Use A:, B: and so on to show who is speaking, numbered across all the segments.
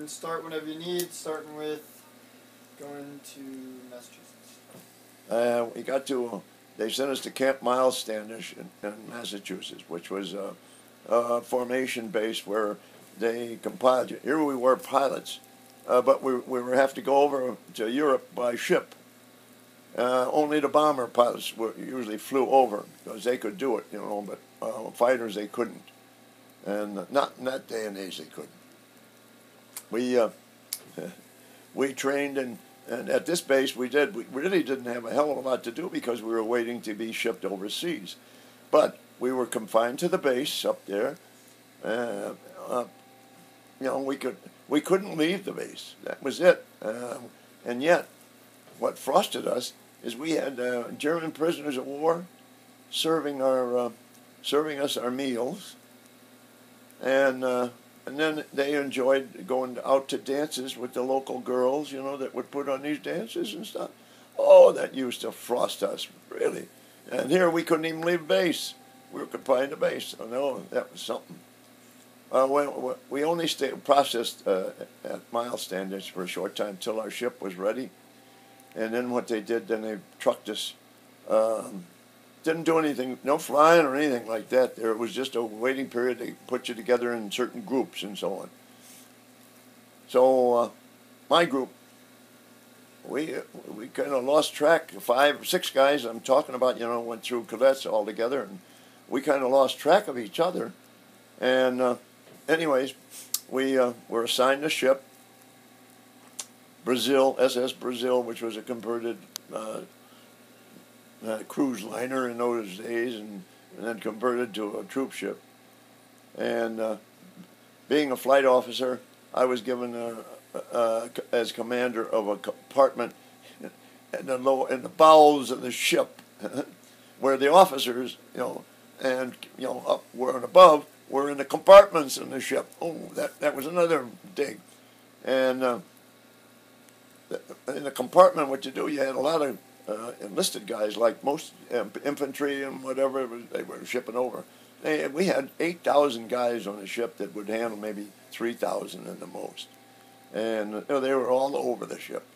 A: can start whenever you need, starting with going to Massachusetts.
B: We got to, they sent us to Camp Miles Standish in Massachusetts, which was a formation base where they compiled. Here we were pilots, but we were have to go over to Europe by ship. Only the bomber pilots usually flew over because they could do it, but fighters they couldn't. And not in that day and age they couldn't. We trained and at this base we really didn't have a hell of a lot to do because we were waiting to be shipped overseas. But we were confined to the base up there. We couldn't leave the base. That was it. And yet, what frosted us is we had German prisoners of war serving us our meals, and then they enjoyed going out to dances with the local girls, that would put on these dances and stuff. Oh, that used to frost us, really. And here we couldn't even leave base. We were confined to base. So no, that was something. We only processed at Miles Standish for a short time till our ship was ready. And then what they did, then they trucked us. Didn't do anything, no flying or anything like that. There was just a waiting period. They put you together in certain groups and so on. So my group, we kind of lost track. 5 or 6 guys I'm talking about, went through cadets all together, and we kind of lost track of each other. And anyways, we were assigned a ship. Brazil, SS Brazil, which was a converted cruise liner in those days, and then converted to a troop ship. And being a flight officer, I was given as commander of a compartment in the bowels of the ship, where the officers, and up were and above were in the compartments in the ship. Oh, that was another dig, and. In the compartment, what you do, you had a lot of enlisted guys, like most infantry and whatever they were shipping over. We had 8,000 guys on the ship that would handle maybe 3,000 at the most, and they were all over the ship.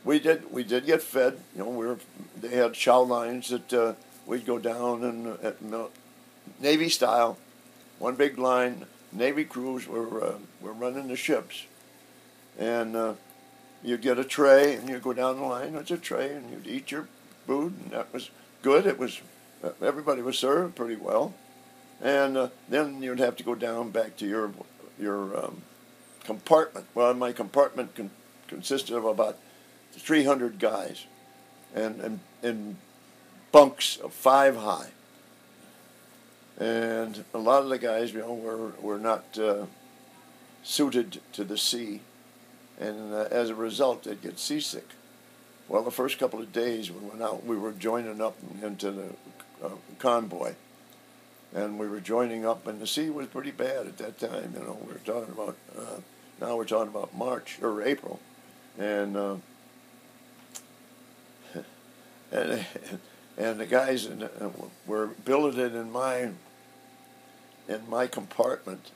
B: We did get fed. They had chow lines that we'd go down and at Navy style, one big line. Navy crews were running the ships. And you'd get a tray, and you'd go down the line with a tray, and you'd eat your food, and that was good. It was everybody was served pretty well, and then you'd have to go down back to your compartment. Well, my compartment consisted of about 300 guys, and in bunks of 5 high, and a lot of the guys, were not suited to the sea. And as a result, they'd get seasick. Well, the first couple of days we went out, we were joining up into the convoy. And we were joining up, and the sea was pretty bad at that time. We were talking about, now we're talking about March or April. And and the guys were billeted in my compartment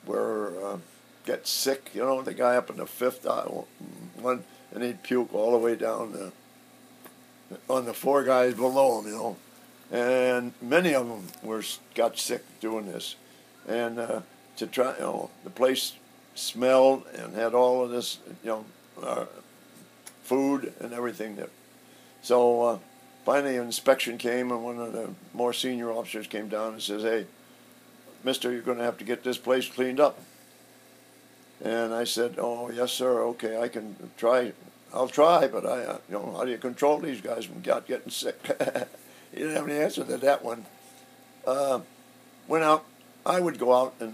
B: were... get sick, the guy up in the 5th one, and he'd puke all the way down on the 4 guys below him, and many of them got sick doing this, and to try, the place smelled and had all of this, food and everything. So finally, an inspection came, and one of the more senior officers came down and says, "Hey, mister, you're going to have to get this place cleaned up." And I said, "Oh, yes, sir. Okay, I can try. I'll try, but how do you control these guys from getting sick?" He didn't have any answer to that one. Went out. I would go out and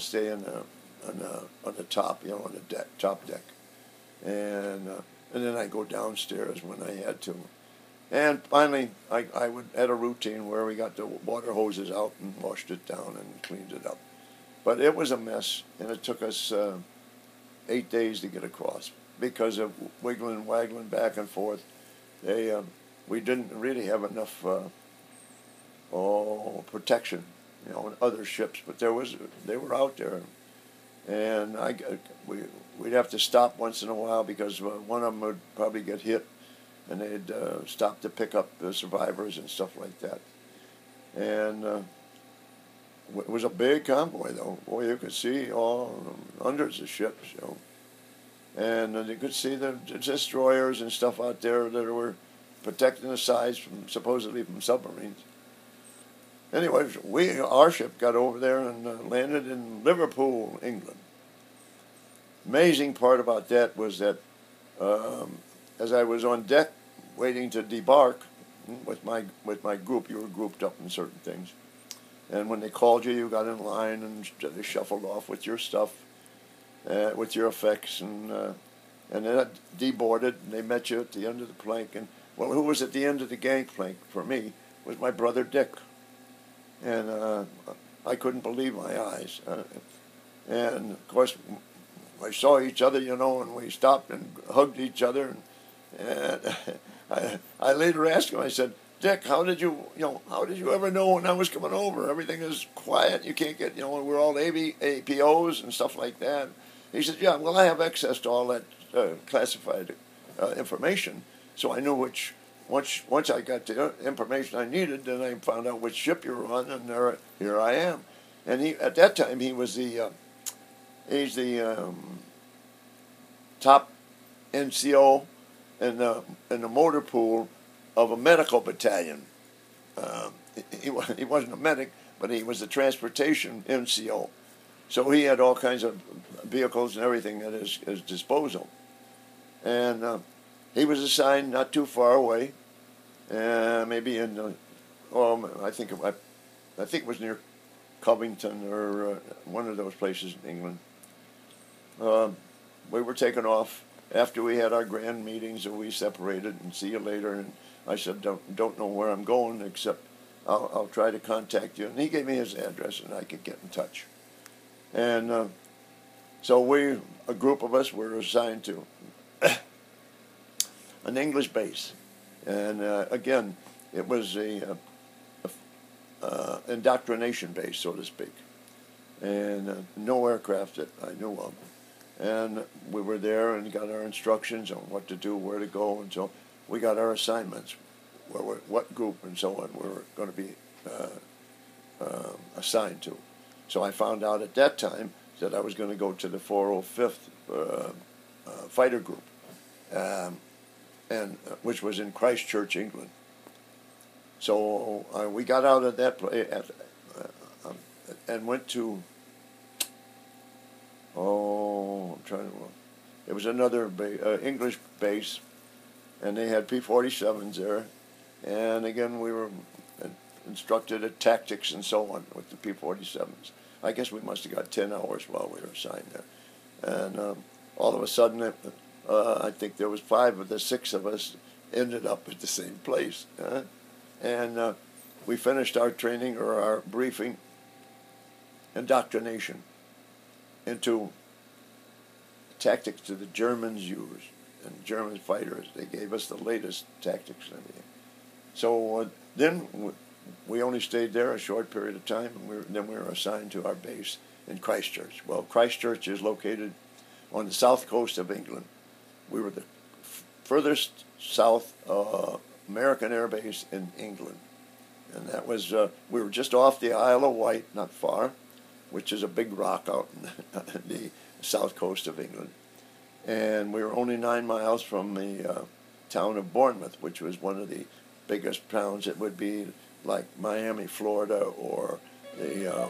B: stay on the top, on the top deck, and then I go downstairs when I had to. And finally, I had a routine where we got the water hoses out and washed it down and cleaned it up. But it was a mess, and it took us 8 days to get across because of wiggling and waggling back and forth. We didn't really have enough protection, in other ships, but they were out there. and we'd have to stop once in a while because one of them would probably get hit, and they'd stop to pick up the survivors and stuff like that. And it was a big convoy, though. Boy, you could see all hundreds of ships, you know. And you could see the destroyers and stuff out there that were protecting the sides from supposedly from submarines. Anyways, our ship got over there and landed in Liverpool, England. Amazing part about that was that as I was on deck waiting to debark with my group, you were grouped up in certain things, and when they called you, you got in line and they shuffled off with your stuff, with your effects, and then deboarded, and they met you at the end of the plank. And well, who was at the end of the gangplank for me was my brother Dick. And I couldn't believe my eyes. And, of course, we saw each other, you know, and we stopped and hugged each other. And I later asked him, I said, Dick, how did you ever know when I was coming over? Everything is quiet. You can't get, we're all APOs and stuff like that. He said, yeah, well, I have access to all that classified information. So I knew once I got the information I needed, then I found out which ship you were on, and here I am. And at that time, he's the top NCO in the motor pool of a medical battalion. He wasn't a medic, but he was the transportation NCO. So he had all kinds of vehicles and everything at his disposal. And he was assigned not too far away, maybe in, I think it was near Covington or one of those places in England. We were taken off after we had our grand meetings, and we separated and see you later. And I said, don't know where I'm going, except I'll try to contact you. And he gave me his address, and I could get in touch. And so a group of us were assigned to an English base, and again, it was a indoctrination base, so to speak, and no aircraft that I knew of. And we were there and got our instructions on what to do, where to go, and so we got our assignments, what group and so on we were going to be assigned to. So I found out at that time that I was going to go to the 405th fighter group, and which was in Christchurch, England. So we got out of that place and went to, it was another English base, and they had P-47s there. And again, we were instructed at tactics and so on with the P-47s. I guess we must have got 10 hours while we were assigned there. And all of a sudden, I think there was 5 of the 6 of us ended up at the same place. And we finished our training or our briefing, indoctrination into tactics that the Germans used, and German fighters. They gave us the latest tactics and everything. So then we only stayed there a short period of time, and then we were assigned to our base in Christchurch. Well, Christchurch is located on the south coast of England. We were the furthest south American air base in England. And that was, we were just off the Isle of Wight, not far, which is a big rock out in the south coast of England. And we were only 9 miles from the town of Bournemouth, which was one of the biggest towns. It would be like Miami, Florida, or the